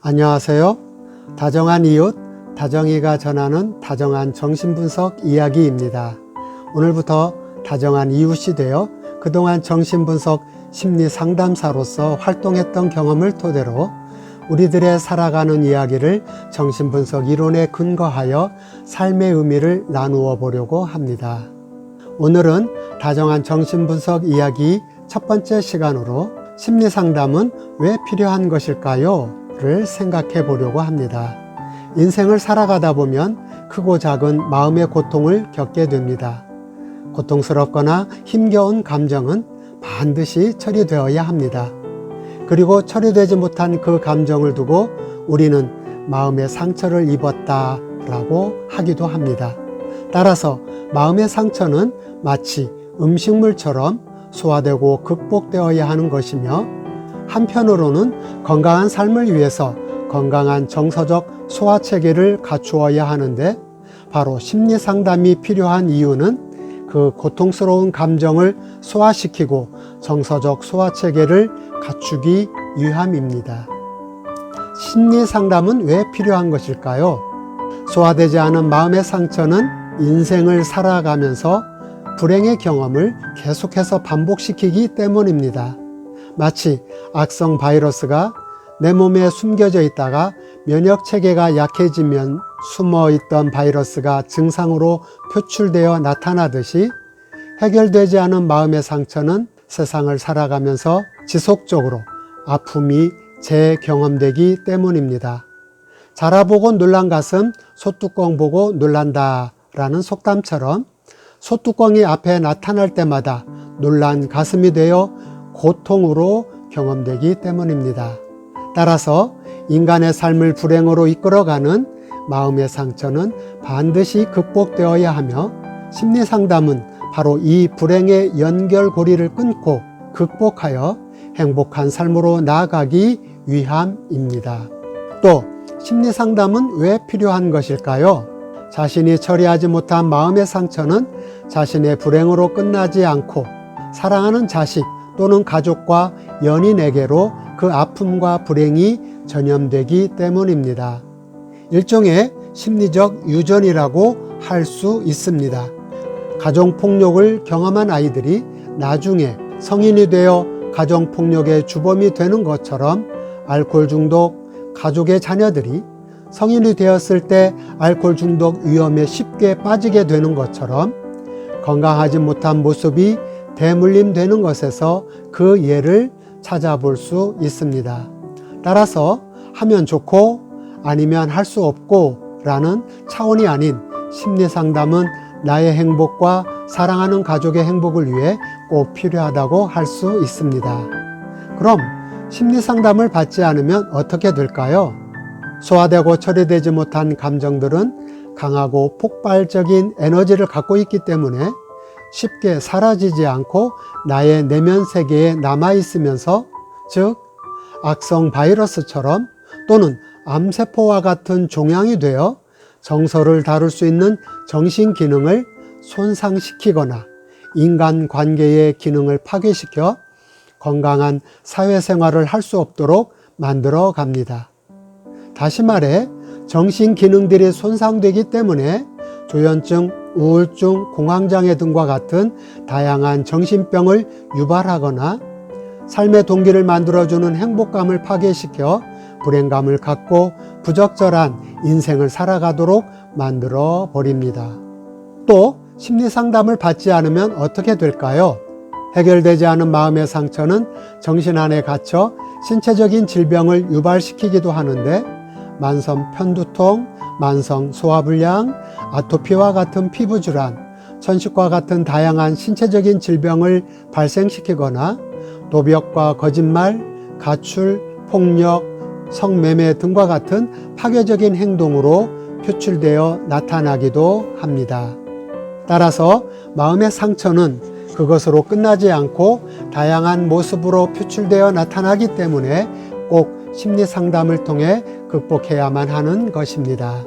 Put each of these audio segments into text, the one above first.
안녕하세요. 다정한 이웃, 다정이가 전하는 다정한 정신분석 이야기입니다. 오늘부터 다정한 이웃이 되어 그동안 정신분석 심리상담사로서 활동했던 경험을 토대로 우리들의 살아가는 이야기를 정신분석 이론에 근거하여 삶의 의미를 나누어 보려고 합니다. 오늘은 다정한 정신분석 이야기 첫 번째 시간으로 심리상담은 왜 필요한 것일까요? 를 생각해 보려고 합니다. 인생을 살아가다 보면 크고 작은 마음의 고통을 겪게 됩니다. 고통스럽거나 힘겨운 감정은 반드시 처리되어야 합니다. 그리고 처리되지 못한 그 감정을 두고 우리는 마음의 상처를 입었다라고 하기도 합니다. 따라서 마음의 상처는 마치 음식물처럼 소화되고 극복되어야 하는 것이며, 한편으로는 건강한 삶을 위해서 건강한 정서적 소화체계를 갖추어야 하는데, 바로 심리상담이 필요한 이유는 그 고통스러운 감정을 소화시키고 정서적 소화체계를 갖추기 위함입니다. 심리상담은 왜 필요한 것일까요? 소화되지 않은 마음의 상처는 인생을 살아가면서 불행의 경험을 계속해서 반복시키기 때문입니다. 마치 악성 바이러스가 내 몸에 숨겨져 있다가 면역체계가 약해지면 숨어있던 바이러스가 증상으로 표출되어 나타나듯이, 해결되지 않은 마음의 상처는 세상을 살아가면서 지속적으로 아픔이 재경험되기 때문입니다. 자라보고 놀란 가슴, 소뚜껑 보고 놀란다 라는 속담처럼 소뚜껑이 앞에 나타날 때마다 놀란 가슴이 되어 고통으로 경험되기 때문입니다. 따라서 인간의 삶을 불행으로 이끌어가는 마음의 상처는 반드시 극복되어야 하며, 심리상담은 바로 이 불행의 연결고리를 끊고 극복하여 행복한 삶으로 나아가기 위함입니다. 또 심리상담은 왜 필요한 것일까요? 자신이 처리하지 못한 마음의 상처는 자신의 불행으로 끝나지 않고 사랑하는 자식 또는 가족과 연인에게로 그 아픔과 불행이 전염되기 때문입니다. 일종의 심리적 유전이라고 할 수 있습니다. 가정폭력을 경험한 아이들이 나중에 성인이 되어 가정폭력의 주범이 되는 것처럼, 알코올 중독 가족의 자녀들이 성인이 되었을 때 알코올 중독 위험에 쉽게 빠지게 되는 것처럼, 건강하지 못한 모습이 대물림되는 것에서 그 예를 찾아볼 수 있습니다. 따라서 하면 좋고 아니면 할 수 없고 라는 차원이 아닌 심리상담은 나의 행복과 사랑하는 가족의 행복을 위해 꼭 필요하다고 할 수 있습니다. 그럼 심리상담을 받지 않으면 어떻게 될까요? 소화되고 처리되지 못한 감정들은 강하고 폭발적인 에너지를 갖고 있기 때문에 쉽게 사라지지 않고 나의 내면 세계에 남아있으면서, 즉 악성 바이러스처럼 또는 암세포와 같은 종양이 되어 정서를 다룰 수 있는 정신 기능을 손상시키거나 인간관계의 기능을 파괴시켜 건강한 사회생활을 할 수 없도록 만들어 갑니다. 다시 말해 정신 기능들이 손상되기 때문에 조현증, 우울증, 공황장애 등과 같은 다양한 정신병을 유발하거나 삶의 동기를 만들어주는 행복감을 파괴시켜 불행감을 갖고 부적절한 인생을 살아가도록 만들어 버립니다. 또 심리상담을 받지 않으면 어떻게 될까요? 해결되지 않은 마음의 상처는 정신 안에 갇혀 신체적인 질병을 유발시키기도 하는데, 만성 편두통, 만성 소화불량, 아토피와 같은 피부질환, 천식과 같은 다양한 신체적인 질병을 발생시키거나 도벽과 거짓말, 가출, 폭력, 성매매 등과 같은 파괴적인 행동으로 표출되어 나타나기도 합니다. 따라서 마음의 상처는 그것으로 끝나지 않고 다양한 모습으로 표출되어 나타나기 때문에 꼭 심리상담을 통해 극복해야만 하는 것입니다.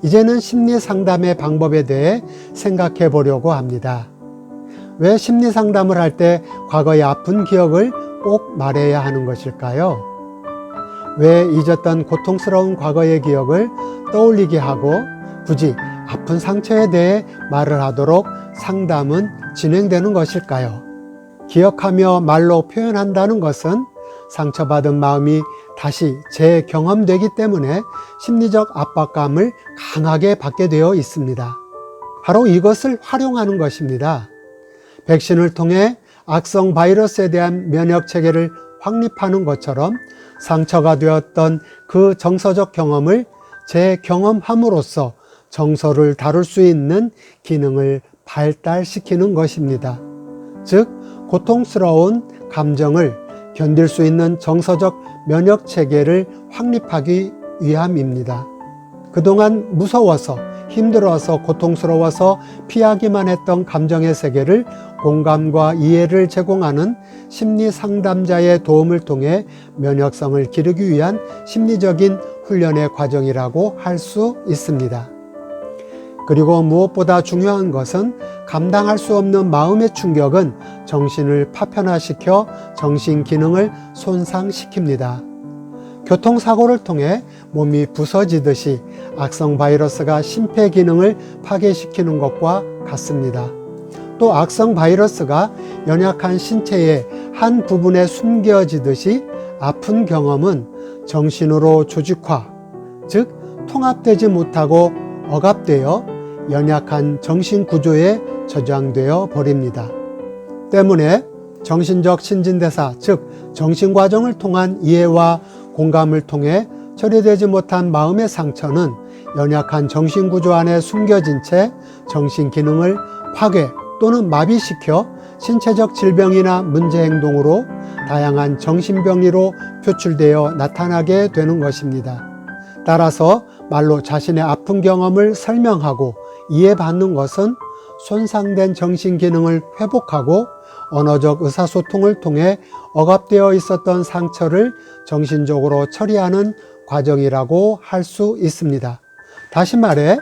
이제는 심리 상담의 방법에 대해 생각해 보려고 합니다. 왜 심리 상담을 할 때 과거의 아픈 기억을 꼭 말해야 하는 것일까요? 왜 잊었던 고통스러운 과거의 기억을 떠올리게 하고 굳이 아픈 상처에 대해 말을 하도록 상담은 진행되는 것일까요? 기억하며 말로 표현한다는 것은 상처받은 마음이 다시 재경험되기 때문에 심리적 압박감을 강하게 받게 되어 있습니다. 바로 이것을 활용하는 것입니다. 백신을 통해 악성 바이러스에 대한 면역 체계를 확립하는 것처럼 상처가 되었던 그 정서적 경험을 재경험함으로써 정서를 다룰 수 있는 기능을 발달시키는 것입니다. 즉, 고통스러운 감정을 견딜 수 있는 정서적 면역 체계를 확립하기 위함입니다. 그동안 무서워서, 힘들어서, 고통스러워서 피하기만 했던 감정의 세계를 공감과 이해를 제공하는 심리 상담자의 도움을 통해 면역성을 기르기 위한 심리적인 훈련의 과정이라고 할 수 있습니다. 그리고 무엇보다 중요한 것은 감당할 수 없는 마음의 충격은 정신을 파편화시켜 정신 기능을 손상시킵니다. 교통사고를 통해 몸이 부서지듯이 악성 바이러스가 심폐 기능을 파괴시키는 것과 같습니다. 또 악성 바이러스가 연약한 신체의 한 부분에 숨겨지듯이 아픈 경험은 정신으로 조직화, 즉 통합되지 못하고 억압되어 연약한 정신 구조에 저장되어 버립니다. 때문에 정신적 신진대사, 즉 정신과정을 통한 이해와 공감을 통해 처리되지 못한 마음의 상처는 연약한 정신구조 안에 숨겨진 채 정신 기능을 파괴 또는 마비시켜 신체적 질병이나 문제행동으로 다양한 정신병리로 표출되어 나타나게 되는 것입니다. 따라서 말로 자신의 아픈 경험을 설명하고 이해받는 것은 손상된 정신 기능을 회복하고 언어적 의사소통을 통해 억압되어 있었던 상처를 정신적으로 처리하는 과정이라고 할 수 있습니다. 다시 말해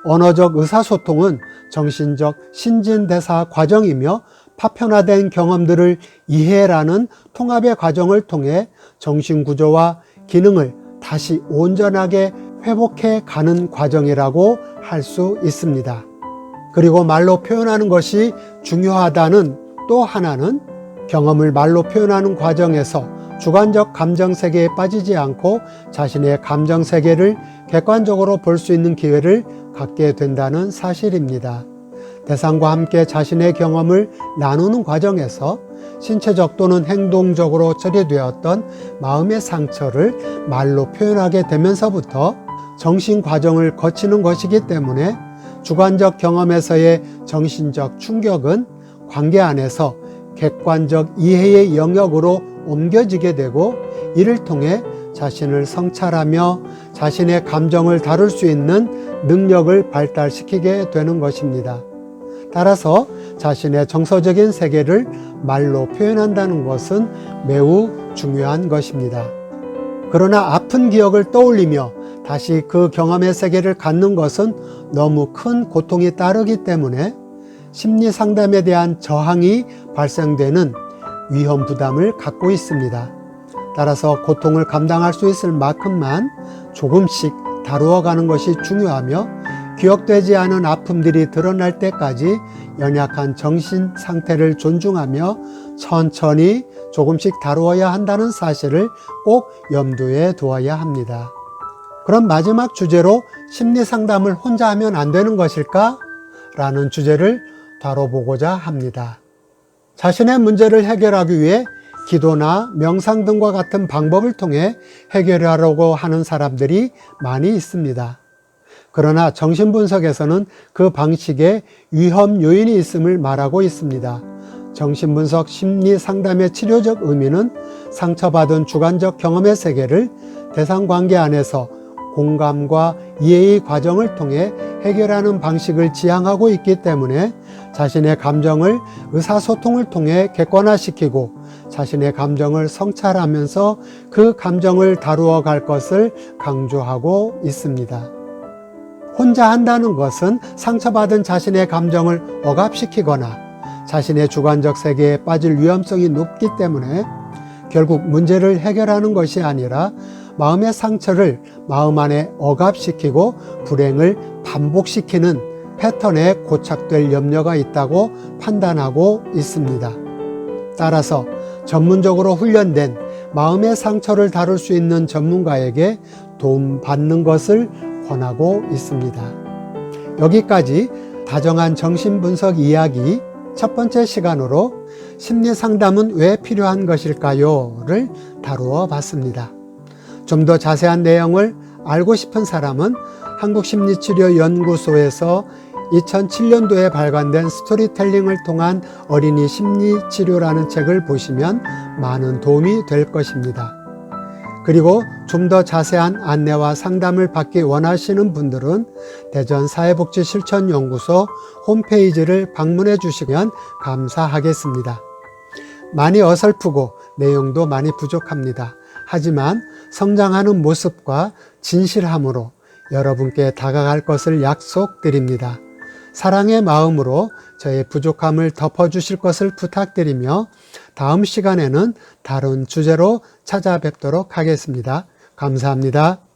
언어적 의사소통은 정신적 신진대사 과정이며 파편화된 경험들을 이해라는 통합의 과정을 통해 정신구조와 기능을 다시 온전하게 회복해 가는 과정이라고 할 수 있습니다. 그리고 말로 표현하는 것이 중요하다는 또 하나는 경험을 말로 표현하는 과정에서 주관적 감정세계에 빠지지 않고 자신의 감정세계를 객관적으로 볼 수 있는 기회를 갖게 된다는 사실입니다. 대상과 함께 자신의 경험을 나누는 과정에서 신체적 또는 행동적으로 처리되었던 마음의 상처를 말로 표현하게 되면서부터 정신 과정을 거치는 것이기 때문에 주관적 경험에서의 정신적 충격은 관계 안에서 객관적 이해의 영역으로 옮겨지게 되고 이를 통해 자신을 성찰하며 자신의 감정을 다룰 수 있는 능력을 발달시키게 되는 것입니다. 따라서 자신의 정서적인 세계를 말로 표현한다는 것은 매우 중요한 것입니다. 그러나 아픈 기억을 떠올리며 다시 그 경험의 세계를 갖는 것은 너무 큰 고통이 따르기 때문에 심리 상담에 대한 저항이 발생되는 위험 부담을 갖고 있습니다. 따라서 고통을 감당할 수 있을 만큼만 조금씩 다루어 가는 것이 중요하며 기억되지 않은 아픔들이 드러날 때까지 연약한 정신 상태를 존중하며 천천히 조금씩 다루어야 한다는 사실을 꼭 염두에 두어야 합니다. 그럼 마지막 주제로 심리 상담을 혼자 하면 안 되는 것일까? 라는 주제를 다뤄보고자 합니다. 자신의 문제를 해결하기 위해 기도나 명상 등과 같은 방법을 통해 해결하려고 하는 사람들이 많이 있습니다. 그러나 정신분석에서는 그 방식에 위험 요인이 있음을 말하고 있습니다. 정신분석 심리 상담의 치료적 의미는 상처받은 주관적 경험의 세계를 대상관계 안에서 공감과 이해의 과정을 통해 해결하는 방식을 지향하고 있기 때문에 자신의 감정을 의사소통을 통해 객관화시키고 자신의 감정을 성찰하면서 그 감정을 다루어 갈 것을 강조하고 있습니다. 혼자 한다는 것은 상처받은 자신의 감정을 억압시키거나 자신의 주관적 세계에 빠질 위험성이 높기 때문에 결국 문제를 해결하는 것이 아니라 마음의 상처를 마음 안에 억압시키고 불행을 반복시키는 패턴에 고착될 염려가 있다고 판단하고 있습니다. 따라서 전문적으로 훈련된 마음의 상처를 다룰 수 있는 전문가에게 도움받는 것을 권하고 있습니다. 여기까지 다정한 정신분석 이야기 첫 번째 시간으로 심리상담은 왜 필요한 것일까요? 를 다루어 봤습니다. 좀 더 자세한 내용을 알고 싶은 사람은 한국심리치료연구소에서 2007년도에 발간된 스토리텔링을 통한 어린이 심리치료라는 책을 보시면 많은 도움이 될 것입니다. 그리고 좀 더 자세한 안내와 상담을 받기 원하시는 분들은 대전사회복지실천연구소 홈페이지를 방문해 주시면 감사하겠습니다. 많이 어설프고 내용도 많이 부족합니다. 하지만 성장하는 모습과 진실함으로 여러분께 다가갈 것을 약속드립니다. 사랑의 마음으로 저의 부족함을 덮어주실 것을 부탁드리며 다음 시간에는 다른 주제로 찾아뵙도록 하겠습니다. 감사합니다.